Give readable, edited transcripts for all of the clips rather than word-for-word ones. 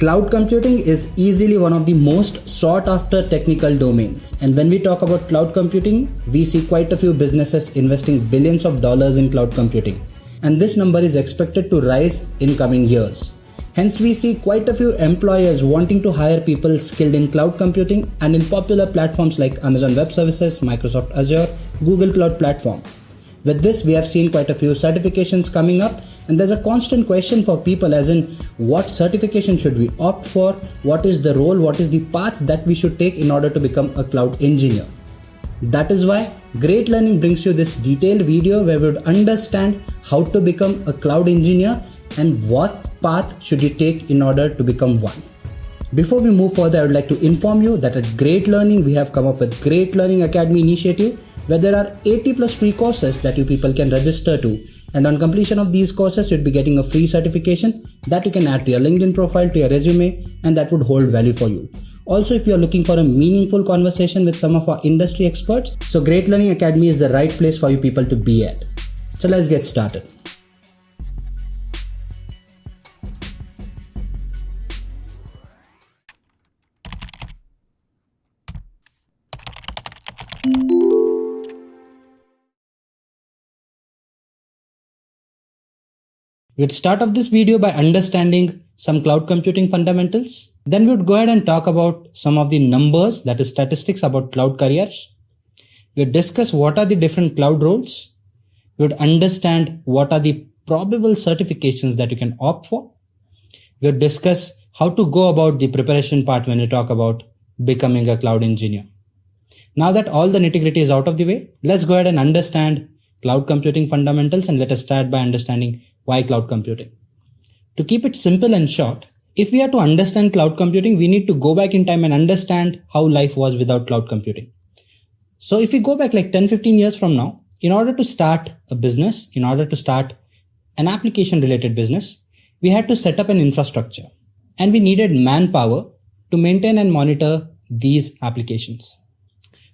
Cloud computing is easily one of the most sought after technical domains. And when we talk about cloud computing, we see quite a few businesses investing billions of dollars in cloud computing. And this number is expected to rise in coming years. Hence, we see quite a few employers wanting to hire people skilled in cloud computing and in popular platforms like Amazon Web Services, Microsoft Azure, Google Cloud Platform. With this, we have seen quite a few certifications coming up, and there's a constant question for people as in what certification should we opt for, what is the role, what is the path that we should take in order to become a cloud engineer. That is why Great Learning brings you this detailed video where we would understand how to become a cloud engineer and what path should you take in order to become one. Before we move further, I would like to inform you that at Great Learning, we have come up with Great Learning Academy initiative where there are 80 plus free courses that you people can register to. And on completion of these courses, you'd be getting a free certification that you can add to your LinkedIn profile, to your resume, and that would hold value for you. Also, if you're looking for a meaningful conversation with some of our industry experts, so Great Learning Academy is the right place for you people to be at. So let's get started. We'd start off this video by understanding some cloud computing fundamentals. Then we would go ahead and talk about some of the numbers, that is statistics about cloud careers. We'd discuss what are the different cloud roles. We would understand what are the probable certifications that you can opt for. We would discuss how to go about the preparation part when we talk about becoming a cloud engineer. Now that all the nitty-gritty is out of the way, let's go ahead and understand cloud computing fundamentals, and let us start by understanding why cloud computing. To keep it simple and short, if we are to understand cloud computing, we need to go back in time and understand how life was without cloud computing. So if we go back like 10-15 years from now, in order to start a business, in order to start an application related business, we had to set up an infrastructure and we needed manpower to maintain and monitor these applications.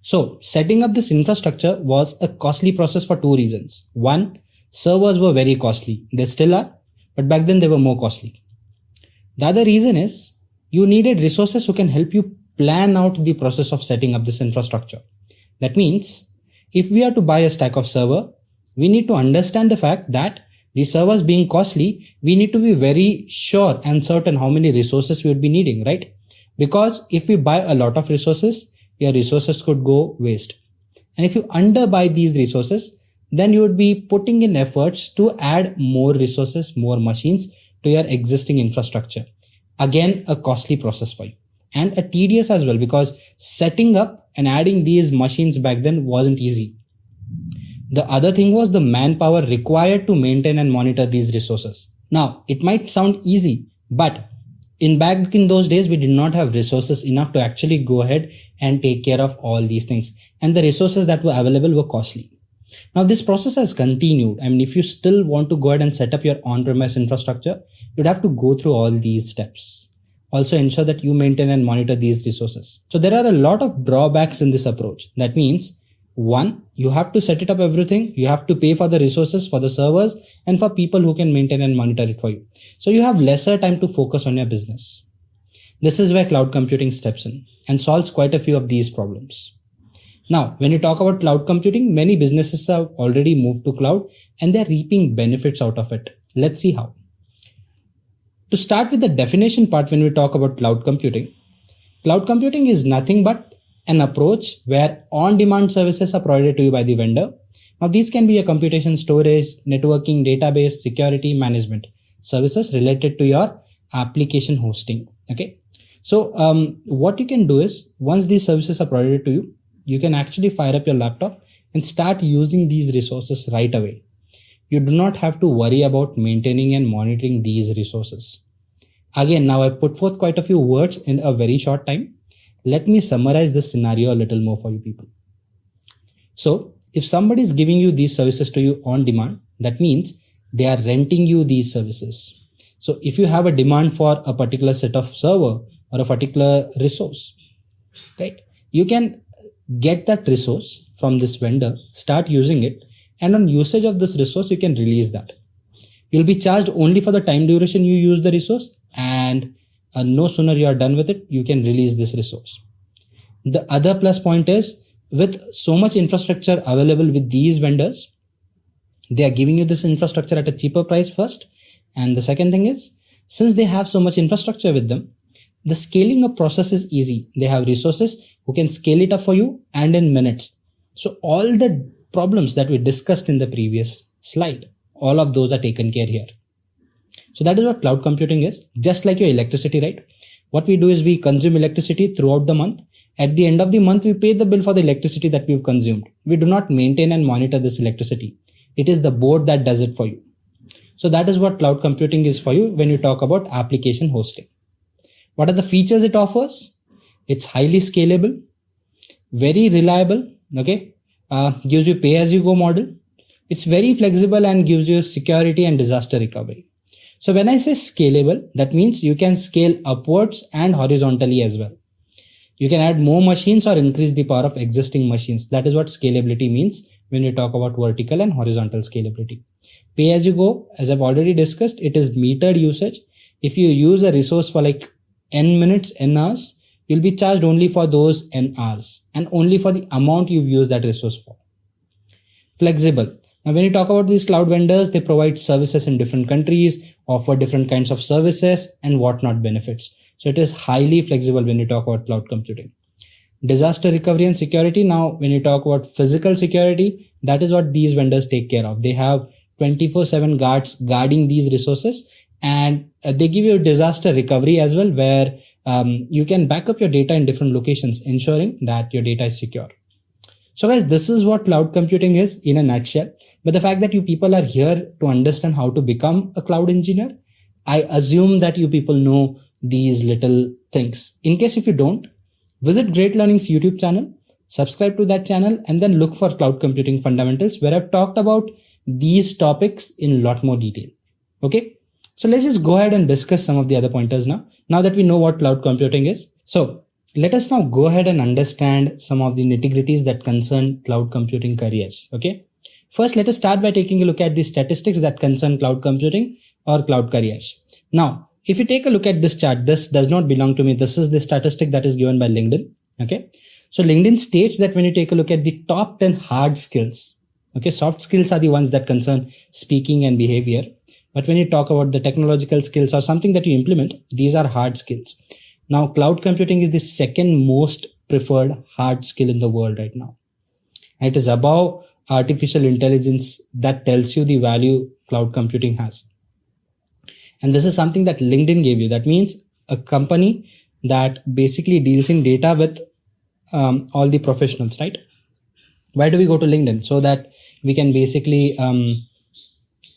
So setting up this infrastructure was a costly process for two reasons. One, servers were very costly. They still are, but back then they were more costly. The other reason is you needed resources who can help you plan out the process of setting up this infrastructure. That means if we are to buy a stack of server, we need to understand the fact that the servers being costly, we need to be very sure and certain how many resources we would be needing, right? Because if we buy a lot of resources, your resources could go waste. And if you underbuy these resources, then you would be putting in efforts to add more resources, more machines to your existing infrastructure. Again, a costly process for you and a tedious as well, because setting up and adding these machines back then wasn't easy. The other thing was the manpower required to maintain and monitor these resources. Now, it might sound easy, but back in those days, we did not have resources enough to actually go ahead and take care of all these things. And the resources that were available were costly. Now this process has continued. I mean, if you still want to go ahead and set up your on-premise infrastructure, you'd have to go through all these steps. Also ensure that you maintain and monitor these resources. So there are a lot of drawbacks in this approach. That means, one, you have to set it up everything. You have to pay for the resources, for the servers, and for people who can maintain and monitor it for you. So you have lesser time to focus on your business. This is where cloud computing steps in and solves quite a few of these problems. Now, when you talk about cloud computing, many businesses have already moved to cloud and they're reaping benefits out of it. Let's see how. To start with the definition part, when we talk about cloud computing is nothing but an approach where on-demand services are provided to you by the vendor. Now, these can be a computation, storage, networking, database, security, management services related to your application hosting. Okay. So, what you can do is once these services are provided to you, you can actually fire up your laptop and start using these resources right away. You do not have to worry about maintaining and monitoring these resources. Again, now I put forth quite a few words in a very short time. Let me summarize this scenario a little more for you people. So if somebody is giving you these services to you on demand, that means they are renting you these services. So if you have a demand for a particular set of server or a particular resource, right, you can get that resource from this vendor, start using it, and on usage of this resource, you can release that. You'll be charged only for the time duration you use the resource, and no sooner you are done with it, you can release this resource. The other plus point is, with so much infrastructure available with these vendors, they are giving you this infrastructure at a cheaper price first. And the second thing is, since they have so much infrastructure with them, the scaling up process is easy. They have resources who can scale it up for you and in minutes. So all the problems that we discussed in the previous slide, all of those are taken care here. So that is what cloud computing is. Just like your electricity, right? What we do is we consume electricity throughout the month. At the end of the month, we pay the bill for the electricity that we've consumed. We do not maintain and monitor this electricity. It is the board that does it for you. So that is what cloud computing is for you when you talk about application hosting. What are the features it offers? It's highly scalable, very reliable, okay? Gives you pay-as-you-go model. It's very flexible and gives you security and disaster recovery. So when I say scalable, that means you can scale upwards and horizontally as well. You can add more machines or increase the power of existing machines. That is what scalability means when you talk about vertical and horizontal scalability. Pay as you go, as I've already discussed, it is metered usage. If you use a resource for like n minutes, n hours, you'll be charged only for those n hours and only for the amount you've used that resource for. Flexible. Now, when you talk about these cloud vendors, they provide services in different countries, offer different kinds of services and whatnot benefits. So it is highly flexible when you talk about cloud computing. Disaster recovery and security. Now, when you talk about physical security, that is what these vendors take care of. They have 24/7 guards guarding these resources, and they give you disaster recovery as well, where you can back up your data in different locations, ensuring that your data is secure. So guys, this is what cloud computing is in a nutshell. But the fact that you people are here to understand how to become a cloud engineer, I assume that you people know these little things. In case if you don't, visit Great Learning's YouTube channel, subscribe to that channel, and then look for cloud computing fundamentals, where I've talked about these topics in a lot more detail. Okay. So let's just go ahead and discuss some of the other pointers now that we know what cloud computing is. So let us now go ahead and understand some of the nitty-gritties that concern cloud computing careers. Okay. First, let us start by taking a look at the statistics that concern cloud computing or cloud careers. Now, if you take a look at this chart, this does not belong to me. This is the statistic that is given by LinkedIn. Okay. So LinkedIn states that when you take a look at the top 10 hard skills, okay, soft skills are the ones that concern speaking and behavior. But when you talk about the technological skills or something that you implement, these are hard skills. Now, cloud computing is the second most preferred hard skill in the world right now. It is above artificial intelligence that tells you the value cloud computing has. And this is something that LinkedIn gave you. That means a company that basically deals in data with all the professionals, right? Why do we go to LinkedIn? So that we can basically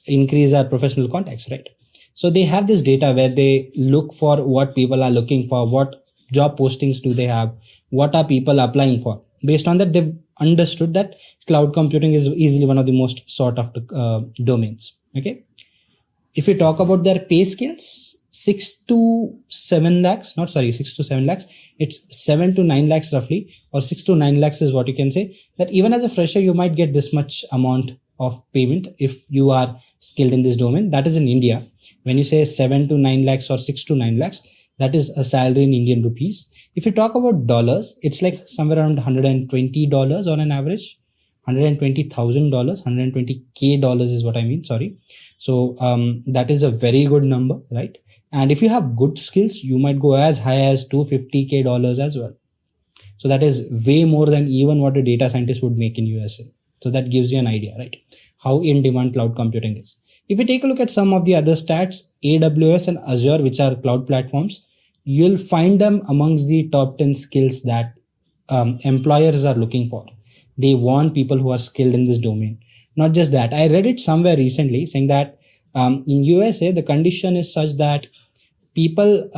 increase our professional contacts, right? So they have this data where they look for what people are looking for, what job postings do they have, what are people applying for. Based on that, they've understood that cloud computing is easily one of the most sought after domains. Okay. If we talk about their pay scales, 6 to 7 lakhs, it's 7 to 9 lakhs roughly, or 6 to 9 lakhs is what you can say, that even as a fresher, you might get this much amount of payment if you are skilled in this domain. That is in India. When you say 7 to 9 lakhs or 6 to 9 lakhs, that is a salary in Indian rupees. If you talk about dollars, it's like somewhere around $120 on an average. $120,000, $120K is what I mean. Sorry. So that is a very good number, right? And if you have good skills, you might go as high as $250K as well. So that is way more than even what a data scientist would make in USA. So that gives you an idea, right? How in demand cloud computing is. If you take a look at some of the other stats, AWS and Azure, which are cloud platforms, you'll find them amongst the top 10 skills that employers are looking for. They want people who are skilled in this domain. Not just that, I read it somewhere recently saying that in USA, the condition is such that people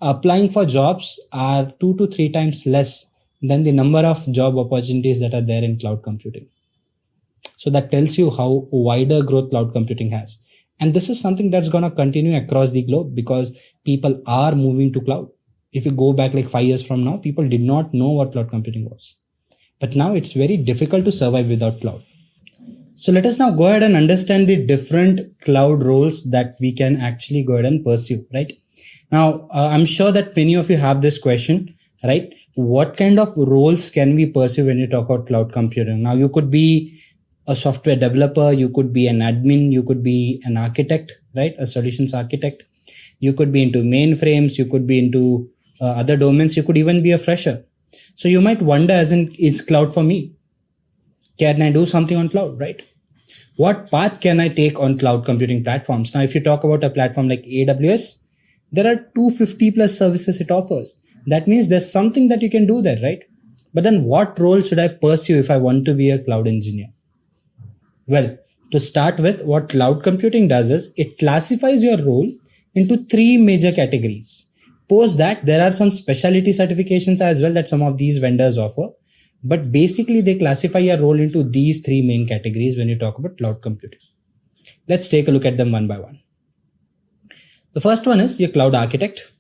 applying for jobs are 2 to 3 times less than the number of job opportunities that are there in cloud computing. So that tells you how wider growth cloud computing has. And this is something that's going to continue across the globe because people are moving to cloud. If you go back like 5 years from now, people did not know what cloud computing was. But now it's very difficult to survive without cloud. So let us now go ahead and understand the different cloud roles that we can actually go ahead and pursue, right? Now, I'm sure that many of you have this question, right? What kind of roles can we pursue when you talk about cloud computing? Now, you could be a software developer, you could be an admin, you could be an architect, right? A solutions architect. You could be into mainframes, you could be into other domains, you could even be a fresher. So you might wonder, as in, is cloud for me? Can I do something on cloud, right? What path can I take on cloud computing platforms? Now, if you talk about a platform like AWS, there are 250 plus services it offers. That means there's something that you can do there, right? But then what role should I pursue if I want to be a cloud engineer? Well, to start with, what cloud computing does is it classifies your role into three major categories. Post that, there are some specialty certifications as well that some of these vendors offer. But basically, they classify your role into these three main categories when you talk about cloud computing. Let's take a look at them one by one. The first one is your cloud architect.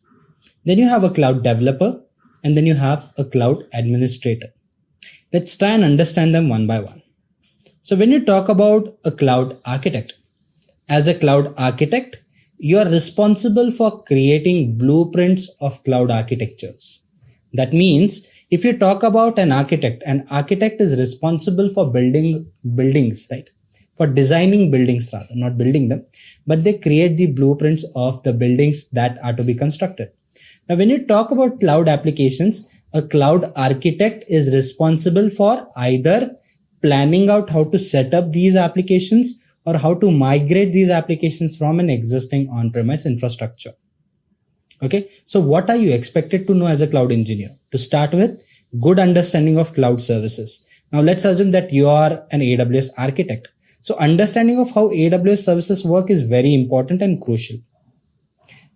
Then you have a cloud developer, and then you have a cloud administrator. Let's try and understand them one by one. So when you talk about a cloud architect, as a cloud architect, you are responsible for creating blueprints of cloud architectures. That means if you talk about an architect is responsible for building buildings, right? For designing buildings rather, not building them, but they create the blueprints of the buildings that are to be constructed. Now, when you talk about cloud applications, a cloud architect is responsible for either planning out how to set up these applications or how to migrate these applications from an existing on-premise infrastructure. Okay, so what are you expected to know as a cloud engineer? To start with, good understanding of cloud services. Now let's assume that you are an AWS architect. So understanding of how AWS services work is very important and crucial.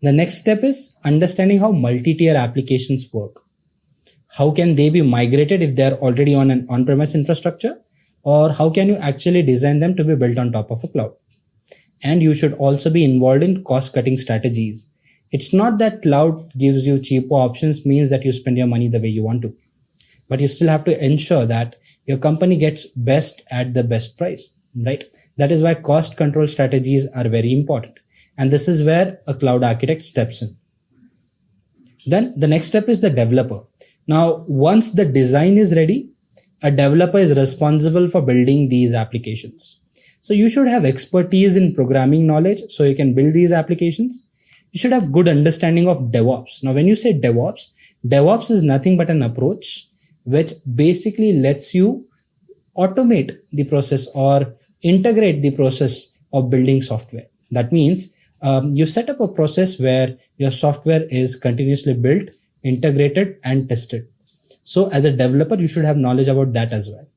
The next step is understanding how multi-tier applications work. How can they be migrated if they're already on an on-premise infrastructure? Or how can you actually design them to be built on top of a cloud? And you should also be involved in cost-cutting strategies. It's not that cloud gives you cheaper options means that you spend your money the way you want to, but you still have to ensure that your company gets best at the best price, right? That is why cost control strategies are very important. And this is where a cloud architect steps in. Then the next step is the developer. Now, once the design is ready, a developer is responsible for building these applications. So you should have expertise in programming knowledge so you can build these applications. You should have good understanding of DevOps. Now, when you say DevOps is nothing but an approach which basically lets you automate the process or integrate the process of building software. That means you set up a process where your software is continuously built, integrated, and tested. So as a developer, you should have knowledge about that as well.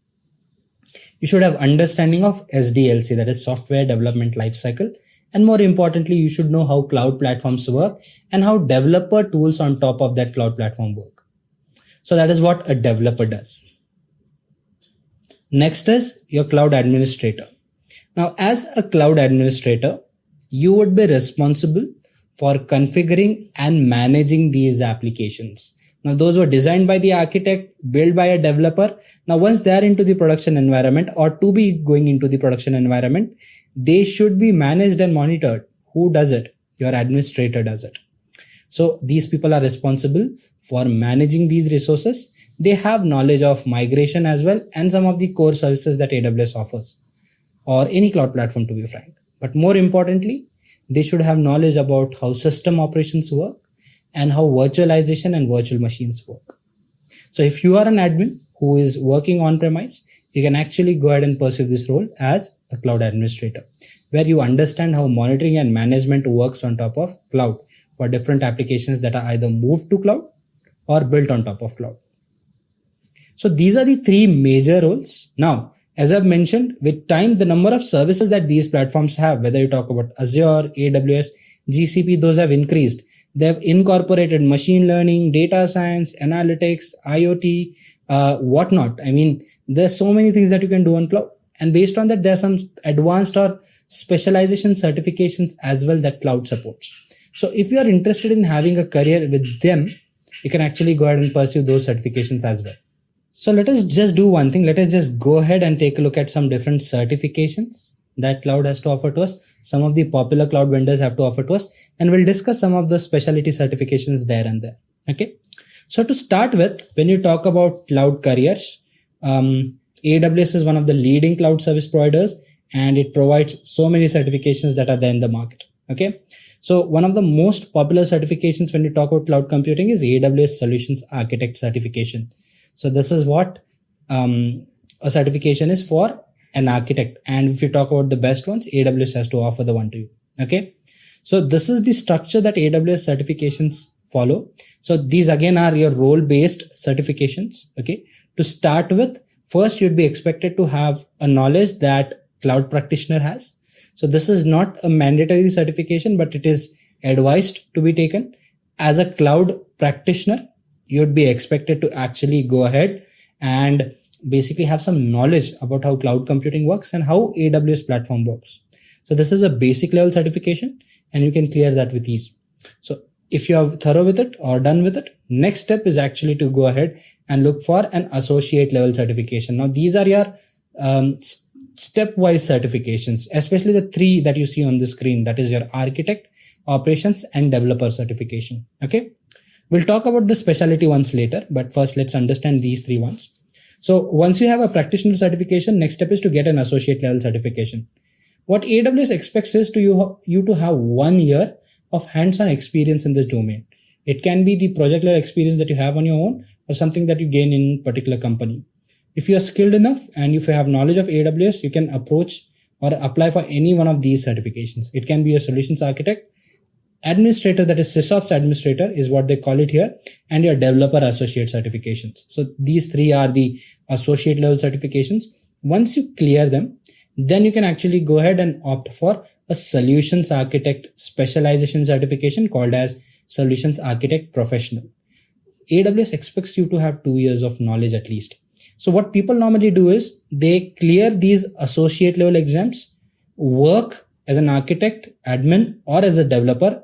You should have understanding of SDLC, that is Software Development Lifecycle. And more importantly, you should know how cloud platforms work and how developer tools on top of that cloud platform work. So that is what a developer does. Next is your cloud administrator. Now, as a cloud administrator, you would be responsible for configuring and managing these applications. Now, those were designed by the architect, built by a developer. Now, once they are into the production environment or to be going into the production environment, they should be managed and monitored. Who does it? Your administrator does it. So these people are responsible for managing these resources. They have knowledge of migration as well and some of the core services that AWS offers or any cloud platform, to be frank. But more importantly, they should have knowledge about how system operations work and how virtualization and virtual machines work. So if you are an admin who is working on premise, you can actually go ahead and pursue this role as a cloud administrator, where you understand how monitoring and management works on top of cloud for different applications that are either moved to cloud or built on top of cloud. So these are the three major roles. Now, as I've mentioned, with time, the number of services that these platforms have, whether you talk about Azure, AWS, GCP, those have increased. They've incorporated machine learning, data science, analytics, IoT, whatnot. I mean, there's so many things that you can do on cloud. And based on that, there are some advanced or specialization certifications as well that cloud supports. So if you are interested in having a career with them, you can actually go ahead and pursue those certifications as well. So let us just do one thing. Let us just go ahead and take a look at some different certifications that cloud has to offer to us, some of the popular cloud vendors have to offer to us, and we'll discuss some of the specialty certifications there and there. Okay. So to start with, when you talk about cloud careers, AWS is one of the leading cloud service providers, and it provides so many certifications that are there in the market. Okay. So one of the most popular certifications when you talk about cloud computing is AWS Solutions Architect certification. So this is what a certification is for an architect. And if you talk about the best ones, AWS has to offer the one to you. Okay. So this is the structure that AWS certifications follow. So these again are your role-based certifications. Okay. To start with, first you'd be expected to have a knowledge that cloud practitioner has. So this is not a mandatory certification, but it is advised to be taken. As a cloud practitioner, you'd be expected to actually go ahead and basically have some knowledge about how cloud computing works and how AWS platform works. So this is a basic level certification, and you can clear that with ease. So if you are thorough with it or done with it, next step is actually to go ahead and look for an associate level certification. Now these are your stepwise certifications, especially the three that you see on the screen. That is your architect, operations, and developer certification. Okay. We'll talk about the specialty ones later, but first let's understand these three ones. So once you have a practitioner certification, next step is to get an associate level certification. What AWS expects is you to have 1 year of hands-on experience in this domain. It can be the project level experience that you have on your own or something that you gain in a particular company. If you are skilled enough and if you have knowledge of AWS, you can approach or apply for any one of these certifications. It can be a solutions architect, administrator, that is SysOps administrator is what they call it here, and your developer associate certifications. So these three are the associate level certifications. Once you clear them, then you can actually go ahead and opt for a solutions architect specialization certification called as solutions architect professional. AWS expects you to have 2 years of knowledge at least. So what people normally do is they clear these associate level exams, work as an architect, admin, or as a developer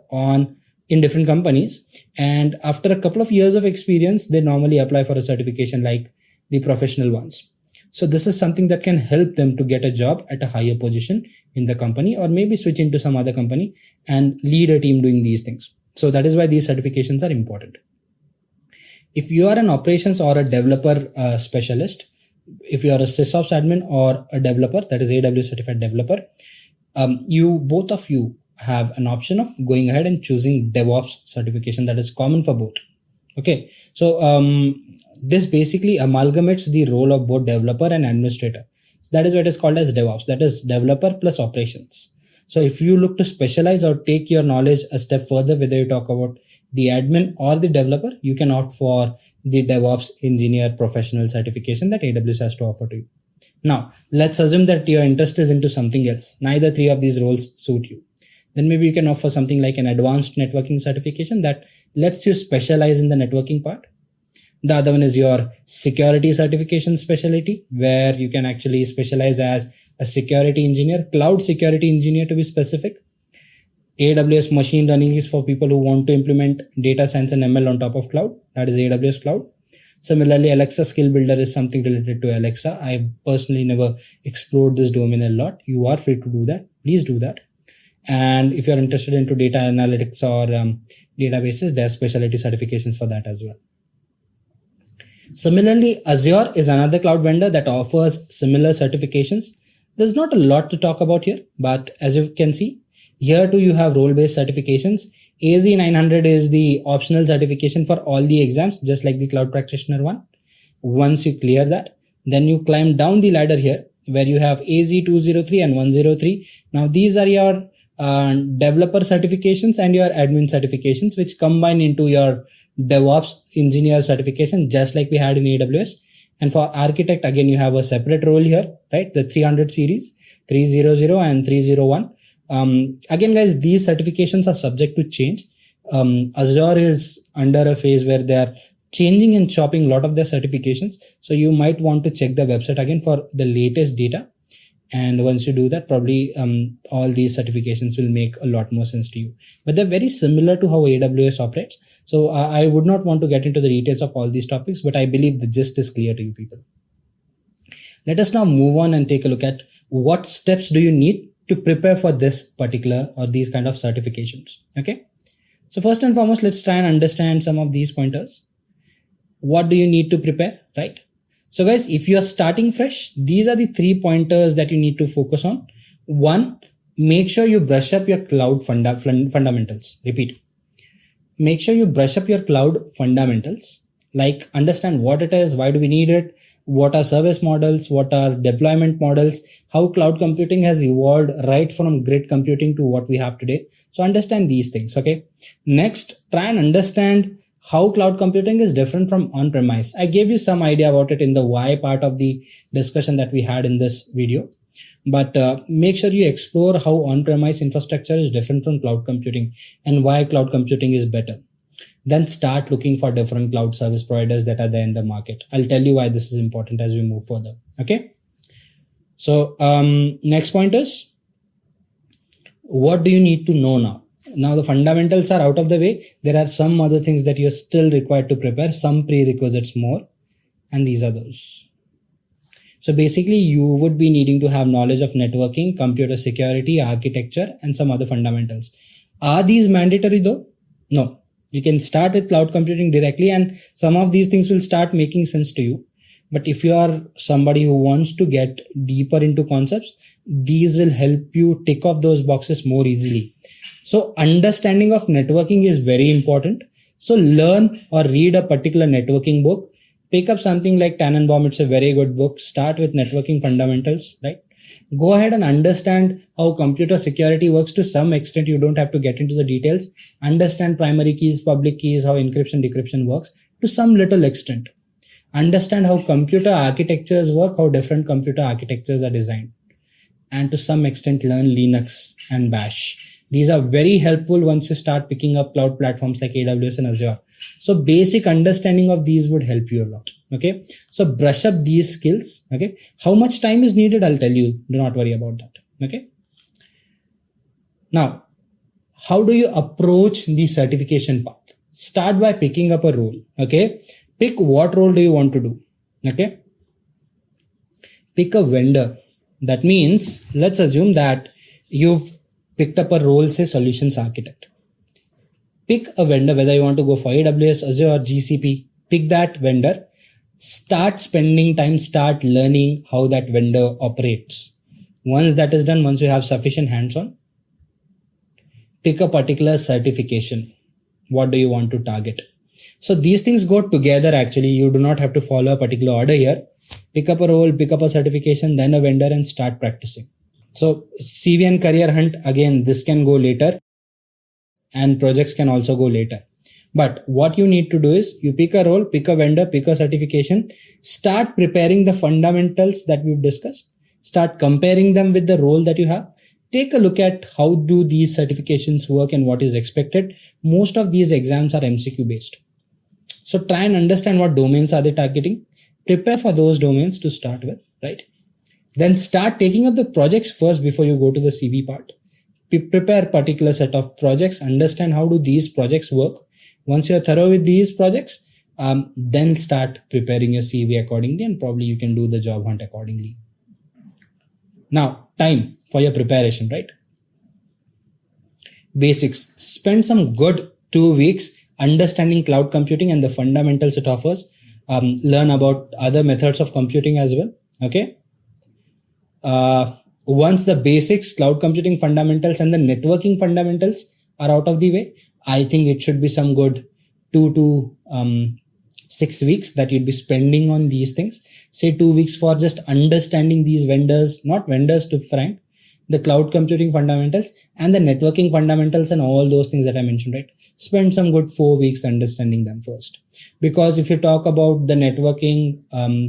in different companies. And after a couple of years of experience, they normally apply for a certification like the professional ones. So this is something that can help them to get a job at a higher position in the company, or maybe switch into some other company and lead a team doing these things. So that is why these certifications are important. If you are an operations or a developer specialist, if you are a SysOps admin or a developer, that is AWS certified developer, both of you have an option of going ahead and choosing DevOps certification that is common for both. Okay. So this basically amalgamates the role of both developer and administrator. So that is what is called as DevOps. That is developer plus operations. So if you look to specialize or take your knowledge a step further, whether you talk about the admin or the developer, you can opt for the DevOps engineer professional certification that AWS has to offer to you. Now, let's assume that your interest is into something else. Neither three of these roles suit you. Then maybe you can offer something like an advanced networking certification that lets you specialize in the networking part. The other one is your security certification specialty, where you can actually specialize as a security engineer, cloud security engineer to be specific. AWS machine learning is for people who want to implement data science and ML on top of cloud. That is AWS cloud. Similarly, Alexa skill builder is something related to Alexa. I personally never explored this domain a lot. You are free to do that. Please do that. And if you're interested into data analytics or databases, there are specialty certifications for that as well. Similarly, Azure is another cloud vendor that offers similar certifications. There's not a lot to talk about here, but as you can see, here too you have role-based certifications. AZ900 is the optional certification for all the exams, just like the cloud practitioner one. Once you clear that, then you climb down the ladder here where you have AZ203 and 103. Now these are your developer certifications and your admin certifications, which combine into your DevOps engineer certification, just like we had in AWS. And for architect, again, you have a separate role here, right? The 300 series, 300 and 301. Again, guys, these certifications are subject to change. Azure is under a phase where they are changing and chopping a lot of their certifications. So you might want to check the website again for the latest data. And once you do that, probably all these certifications will make a lot more sense to you. But they're very similar to how AWS operates. So I would not want to get into the details of all these topics, but I believe the gist is clear to you people. Let us now move on and take a look at what steps do you need to prepare for this particular or these kind of certifications. Okay. So first and foremost, let's try and understand some of these pointers. What do you need to prepare, right? So guys, if you are starting fresh, these are the 3 pointers that you need to focus on. 1, make sure you brush up your cloud fundamentals. Repeat. Make sure you brush up your cloud fundamentals, like understand what it is, why do we need it, what are service models, what are deployment models, how cloud computing has evolved right from grid computing to what we have today. So understand these things, okay? Next, try and understand how cloud computing is different from on-premise. I gave you some idea about it in the why part of the discussion that we had in this video. But make sure you explore how on-premise infrastructure is different from cloud computing and why cloud computing is better. Then start looking for different cloud service providers that are there in the market. I'll tell you why this is important as we move further. Okay. So next point is, what do you need to know now? Now the fundamentals are out of the way. There are some other things that you're still required to prepare, some prerequisites more, and these are those. So basically you would be needing to have knowledge of networking, computer security, architecture, and some other fundamentals. Are these mandatory though? No. You can start with cloud computing directly and some of these things will start making sense to you. But if you are somebody who wants to get deeper into concepts, these will help you tick off those boxes more easily. So understanding of networking is very important. So learn or read a particular networking book. Pick up something like Tannenbaum. It's a very good book. Start with networking fundamentals, right? Go ahead and understand how computer security works to some extent. You don't have to get into the details. Understand primary keys, public keys, how encryption, decryption works to some little extent. Understand how computer architectures work, how different computer architectures are designed. And to some extent, learn Linux and Bash. These are very helpful once you start picking up cloud platforms like AWS and Azure. So basic understanding of these would help you a lot. Okay. So brush up these skills. Okay. How much time is needed? I'll tell you. Do not worry about that. Okay. Now, how do you approach the certification path? Start by picking up a role. Okay. Pick what role do you want to do. Okay. Pick a vendor. That means let's assume that you've picked up a role, say solutions architect. Pick a vendor, whether you want to go for AWS, Azure, or GCP, pick that vendor, start spending time, start learning how that vendor operates. Once that is done, once you have sufficient hands-on, pick a particular certification. What do you want to target? So these things go together actually. You do not have to follow a particular order here. Pick up a role, pick up a certification, then a vendor and start practicing. So CV and career hunt, again, this can go later and projects can also go later. But what you need to do is you pick a role, pick a vendor, pick a certification, start preparing the fundamentals that we've discussed, start comparing them with the role that you have. Take a look at how do these certifications work and what is expected. Most of these exams are MCQ based. So try and understand what domains are they targeting. Prepare for those domains to start with, right? Then start taking up the projects first before you go to the CV part. Prepare particular set of projects, understand how do these projects work. Once you're thorough with these projects, then start preparing your CV accordingly and probably you can do the job hunt accordingly. Now, time for your preparation, right? Basics. Spend some good 2 weeks understanding cloud computing and the fundamentals it offers. Learn about other methods of computing as well. Okay. Once the basics, cloud computing fundamentals and the networking fundamentals are out of the way, I think it should be some good 2 to 6 weeks that you'd be spending on these things. Say 2 weeks for just understanding these vendors, not vendors to Frank, the cloud computing fundamentals and the networking fundamentals and all those things that I mentioned, right? Spend some good 4 weeks understanding them first. Because if you talk about the networking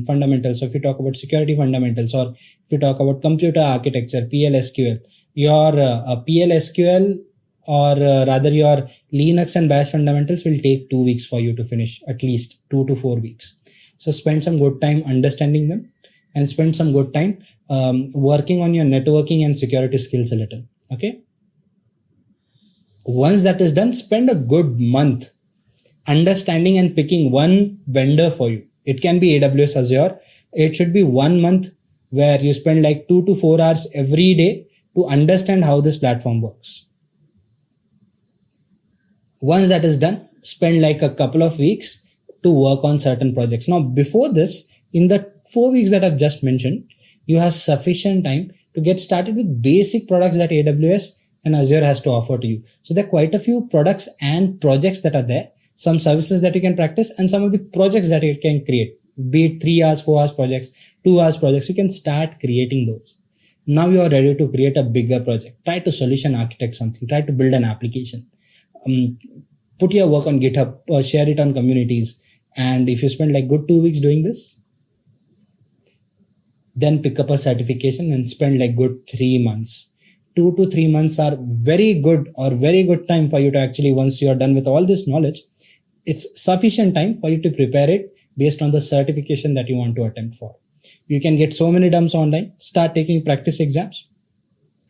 fundamentals, or if you talk about security fundamentals, or if you talk about computer architecture, PLSQL, your PLSQL or rather your Linux and Bash fundamentals will take 2 weeks for you to finish, at least 2 to 4 weeks. So spend some good time understanding them and spend some good time working on your networking and security skills a little. Okay. Once that is done, spend a good month understanding and picking one vendor for you. It can be AWS, Azure. It should be 1 month where you spend like 2 to 4 hours every day to understand how this platform works. Once that is done, spend like a couple of weeks to work on certain projects. Now, before this, in the 4 weeks that I've just mentioned, you have sufficient time to get started with basic products that AWS and Azure has to offer to you. So there are quite a few products and projects that are there, some services that you can practice, and some of the projects that you can create, be it 3 hours, 4 hours projects, 2 hours projects. You can start creating those. Now you are ready to create a bigger project. Try to solution architect something, try to build an application. Put your work on GitHub or share it on communities. And if you spend like good 2 weeks doing this, then pick up a certification and spend like good 3 months. 2 to 3 months are very good time for you to actually, once you are done with all this knowledge, it's sufficient time for you to prepare it based on the certification that you want to attempt for. You can get so many dumps online, start taking practice exams.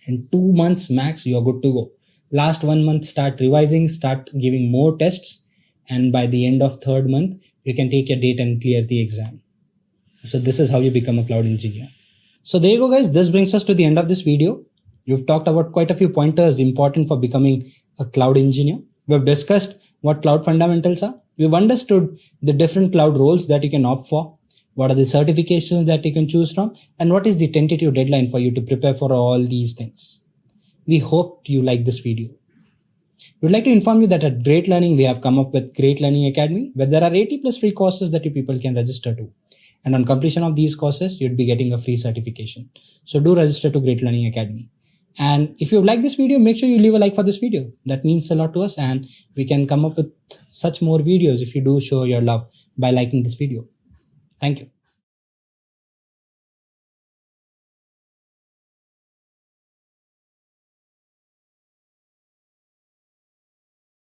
In 2 months max, you are good to go. Last 1 month, start revising, start giving more tests. And by the end of 3rd month, you can take your date and clear the exam. So this is how you become a cloud engineer. So there you go, guys. This brings us to the end of this video. We've talked about quite a few pointers important for becoming a cloud engineer. We've discussed what cloud fundamentals are. We've understood the different cloud roles that you can opt for. What are the certifications that you can choose from? And what is the tentative deadline for you to prepare for all these things? We hope you like this video. We'd like to inform you that at Great Learning, we have come up with Great Learning Academy, where there are 80 plus free courses that you people can register to. And on completion of these courses, you'd be getting a free certification. So do register to Great Learning Academy. And if you like this video, make sure you leave a like for this video. That means a lot to us, and we can come up with such more videos if you do show your love by liking this video. Thank you.